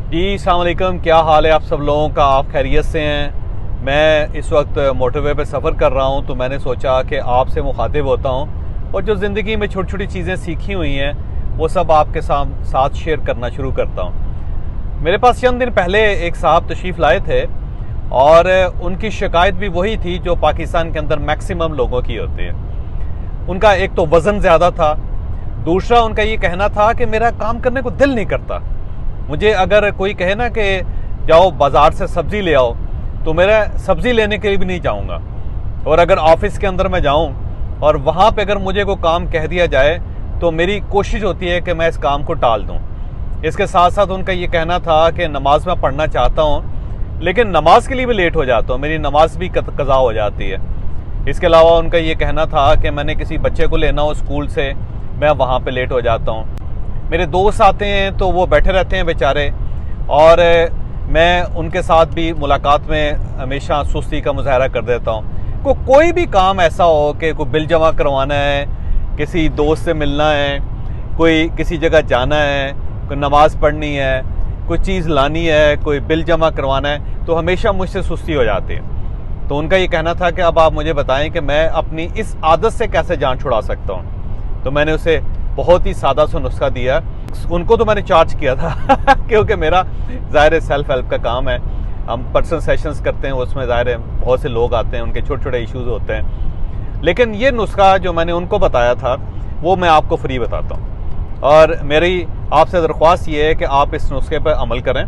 जी अस्सलाम वालेकुम, क्या हाल है आप सब लोगों का? आप खैरियत से हैं? मैं इस वक्त मोटरवे पे सफ़र कर रहा हूं, तो मैंने सोचा कि आपसे मुखातिब होता हूं और जो ज़िंदगी में छोटी छोटी चीज़ें सीखी हुई हैं वो सब आपके साथ शेयर करना शुरू करता हूं। मेरे पास चंद दिन पहले एक साहब तशरीफ़ लाए थे और उनकी शिकायत भी वही थी जो पाकिस्तान के अंदर मैक्सिमम लोगों की होती है। उनका एक तो वज़न ज़्यादा था, दूसरा उनका ये कहना था कि मेरा काम करने को दिल नहीं करता। मुझे अगर कोई कहे ना कि जाओ बाज़ार से सब्ज़ी ले आओ, तो मेरा सब्ज़ी लेने के लिए भी नहीं जाऊँगा। और अगर ऑफिस के अंदर मैं जाऊँ और वहाँ पे अगर मुझे कोई काम कह दिया जाए तो मेरी कोशिश होती है कि मैं इस काम को टाल दूँ। इसके साथ साथ उनका ये कहना था कि नमाज मैं पढ़ना चाहता हूँ, लेकिन नमाज के लिए भी लेट हो जाता हूँ, मेरी नमाज भी कज़ा हो जाती है। इसके अलावा उनका ये कहना था कि मैंने किसी बच्चे को लेना हो स्कूल से, मैं वहाँ पे लेट हो जाता हूँ। मेरे दोस्त आते हैं तो वो बैठे रहते हैं बेचारे, और मैं उनके साथ भी मुलाकात में हमेशा सुस्ती का मुजाहरा कर देता हूँ। कोई भी काम ऐसा हो कि कोई बिल जमा करवाना है, किसी दोस्त से मिलना है, कोई किसी जगह जाना है, कोई नमाज़ पढ़नी है, कोई चीज़ लानी है, कोई बिल जमा करवाना है, तो हमेशा मुझसे सुस्ती हो जाती है। तो उनका ये कहना था कि अब आप मुझे बताएं कि मैं अपनी इस आदत से कैसे जान छुड़ा सकता हूँ। तो मैंने उसे बहुत ही सादा सा नुस्खा दिया। उनको तो मैंने चार्ज किया था क्योंकि मेरा ज़ाहिर सेल्फ हेल्प का काम है, हम पर्सनल सेशंस करते हैं, उसमें ज़ाहिर है बहुत से लोग आते हैं, उनके छोटे छोटे इश्यूज होते हैं। लेकिन ये नुस्खा जो मैंने उनको बताया था वो मैं आपको फ्री बताता हूँ, और मेरी आपसे दरख्वास्त ये है कि आप इस नुस्खे पर अमल करें,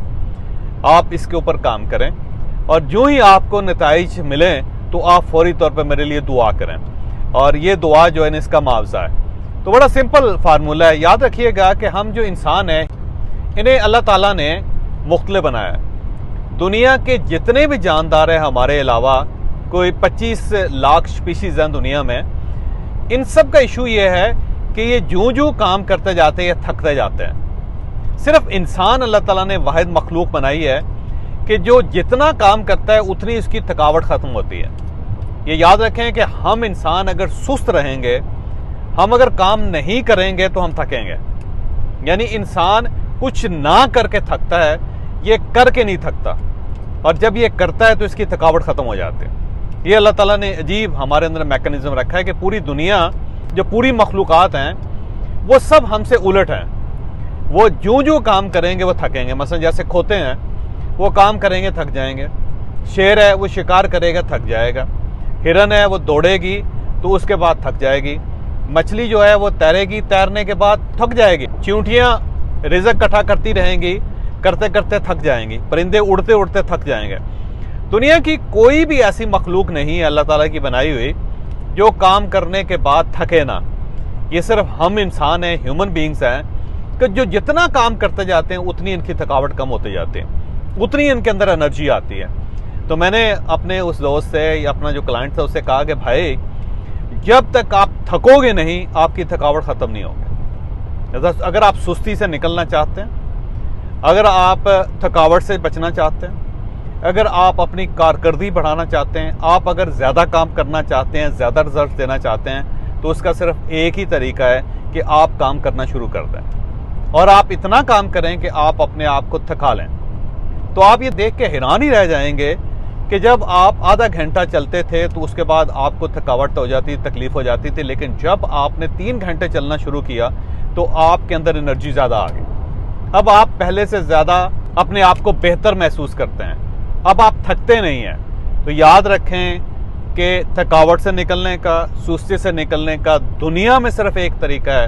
आप इसके ऊपर काम करें, और जो ही आपको नताइज मिलें तो आप फौरी तौर पर मेरे लिए दुआ करें। और ये दुआ जो है इसका मुआवजा है। तो बड़ा सिंपल फार्मूला है, याद रखिएगा कि हम जो इंसान हैं इन्हें अल्लाह ताला ने मुख्तलिफ बनाया है। दुनिया के जितने भी जानदार हैं हमारे अलावा, कोई 25 लाख स्पीशीज़ हैं दुनिया में, इन सब का इशू ये है कि ये जूं काम करते जाते हैं थकते जाते हैं। सिर्फ इंसान अल्लाह ताला ने वाहिद मखलूक बनाई है कि जो जितना काम करता है उतनी इसकी थकावट ख़त्म होती है। ये याद रखें कि हम इंसान अगर सुस्त रहेंगे, हम अगर काम नहीं करेंगे तो हम थकेंगे। यानी इंसान कुछ ना करके थकता है, ये करके नहीं थकता, और जब ये करता है तो इसकी थकावट ख़त्म हो जाती है। ये अल्लाह ताला ने अजीब हमारे अंदर मैकेनिज्म रखा है कि पूरी दुनिया, जो पूरी मखलूक़ात हैं, वो सब हमसे उलट हैं। वो जो काम करेंगे वो थकेंगे। मसलन जैसे खोते हैं, वो काम करेंगे थक जाएंगे। शेर है वो शिकार करेगा थक जाएगा। हिरन है वो दौड़ेगी तो उसके बाद थक जाएगी। मछली जो है वो तैरेगी, तैरने के बाद थक जाएगी। चींटियां रिज़्क इकट्ठा करती रहेंगी, करते करते थक जाएंगी। परिंदे उड़ते उड़ते थक जाएंगे। दुनिया की कोई भी ऐसी मखलूक नहीं है अल्लाह ताला की बनाई हुई जो काम करने के बाद थके ना। ये सिर्फ हम इंसान हैं, ह्यूमन बींग्स हैं, कि जो जितना काम करते जाते हैं उतनी इनकी थकावट कम होती जाती है, उतनी इनके अंदर एनर्जी आती है। तो मैंने अपने उस दोस्त से या अपना जो क्लाइंट था उससे कहा कि भाई, जब तक आप थकोगे नहीं आपकी थकावट ख़त्म नहीं होगी। अगर आप सुस्ती से निकलना चाहते हैं, अगर आप थकावट से बचना चाहते हैं, अगर आप अपनी कारकर्दगी बढ़ाना चाहते हैं, आप अगर ज़्यादा काम करना चाहते हैं, ज़्यादा रिजल्ट देना चाहते हैं, तो उसका सिर्फ एक ही तरीका है कि आप काम करना शुरू कर दें, और आप इतना काम करें कि आप अपने आप को थका लें। तो आप ये देख के हैरान ही रह जाएंगे कि जब आप आधा घंटा चलते थे तो उसके बाद आपको थकावट हो जाती, तकलीफ हो जाती थी, लेकिन जब आपने 3 घंटे चलना शुरू किया तो आपके अंदर एनर्जी ज़्यादा आ गई। अब आप पहले से ज़्यादा अपने आप को बेहतर महसूस करते हैं, अब आप थकते नहीं हैं। तो याद रखें कि थकावट से निकलने का, सुस्ती से निकलने का दुनिया में सिर्फ एक तरीका है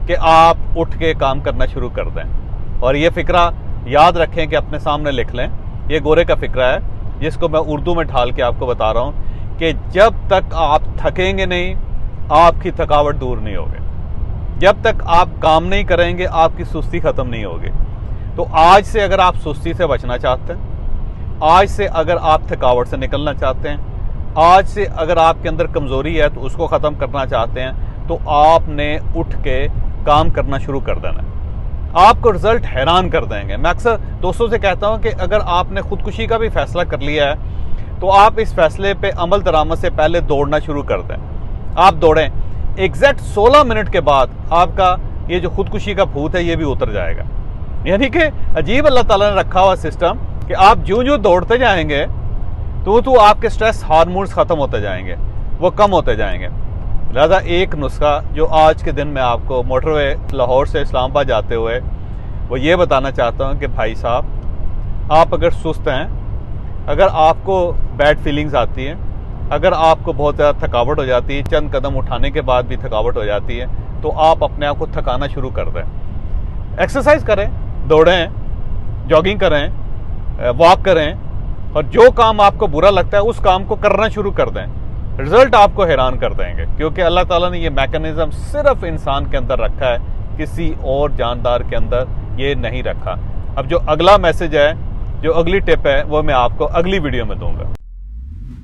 कि आप उठ के काम करना शुरू कर दें। और ये फ़िक्रा याद रखें कि अपने सामने लिख लें। ये गोरे का फ़िक्रा है जिसको मैं उर्दू में ढाल के आपको बता रहा हूँ कि जब तक आप थकेंगे नहीं आपकी थकावट दूर नहीं होगी, जब तक आप काम नहीं करेंगे आपकी सुस्ती ख़त्म नहीं होगी। तो आज से अगर आप सुस्ती से बचना चाहते हैं, आज से अगर आप थकावट से निकलना चाहते हैं, आज से अगर आपके अंदर कमज़ोरी है तो उसको ख़त्म करना चाहते हैं, तो आपने उठ के काम करना शुरू कर देना है। आपको रिजल्ट हैरान कर देंगे। मैं अक्सर दोस्तों से कहता हूं कि अगर आपने खुदकुशी का भी फैसला कर लिया है तो आप इस फैसले पे अमल दरामद से पहले दौड़ना शुरू कर दें। आप दौड़ें, एग्जैक्ट 16 मिनट के बाद आपका ये जो खुदकुशी का भूत है ये भी उतर जाएगा। यानी कि अजीब अल्लाह ताला ने रखा हुआ सिस्टम कि आप ज्यों ज्यों दौड़ते जाएंगे तो आपके स्ट्रेस हार्मोन्स ख़त्म होते जाएंगे, वो कम होते जाएंगे। लिहाजा एक नुस्खा जो आज के दिन में आपको मोटरवे लाहौर से इस्लामाबाद जाते हुए वो ये बताना चाहता हूँ कि भाई साहब, आप अगर सुस्त हैं, अगर आपको बैड फीलिंग्स आती हैं, अगर आपको बहुत ज़्यादा थकावट हो जाती है, चंद कदम उठाने के बाद भी थकावट हो जाती है, तो आप अपने आप को थकाना शुरू कर दें। एक्सरसाइज करें, दौड़ें, जॉगिंग करें, वॉक करें, और जो काम आपको बुरा लगता है उस काम को करना शुरू कर दें। रिजल्ट आपको हैरान कर देंगे, क्योंकि अल्लाह ताला ने ये मैकेनिज्म सिर्फ इंसान के अंदर रखा है, किसी और जानदार के अंदर ये नहीं रखा। अब जो अगला मैसेज है, जो अगली टिप है, वो मैं आपको अगली वीडियो में दूंगा।